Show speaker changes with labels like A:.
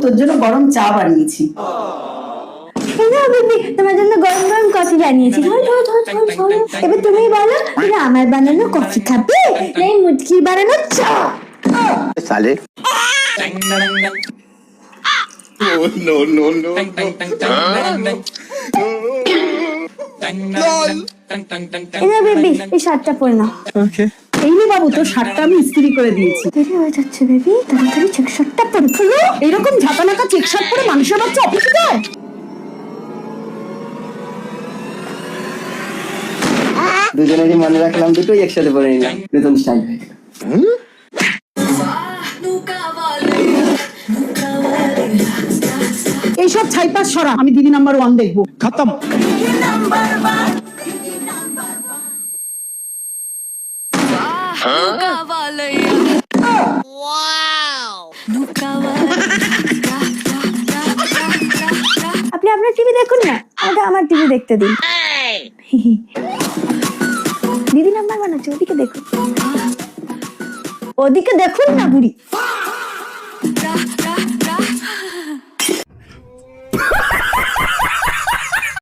A: তোর জন্য গরম চা বানিয়েছি।
B: তোমার জন্য গরম গরম কফি বানিয়েছি। এবার তুমি বলো, তুমি আমার বানানো কফি খাবে না এই মুটকির বানানো চা?
C: साले
B: বেবি এই শার্টটা পরে নাও।
A: এই নে বাবু, তোর শার্টটা আমি ইস্ত্রি করে দিয়েছি।
B: দেরি হয়ে যাচ্ছে বেবি, তাড়াতাড়ি চেক শার্টটা পরে ফেলো।
A: এরকম ঝাঁকানাকা চেক শার্ট পরে মানুষের বাচ্চা অফিসে যায়?
C: দুজনেরই মনে রাখলাম, দুটোই একসাথে পরে নিলাম, নতুন স্টাইল।
A: এইসব ছাইপাস সরা, আমি দিদি নাম্বার 1 দেখবো।
D: खत्म।
B: আপনি আপনার টিভি দেখুন না, আমাকে আমার টিভি দেখতে দিন। দিদি নাম্বার বানাচ্ছে, ওদিকে দেখুন, ওদিকে দেখুন না বুড়ি।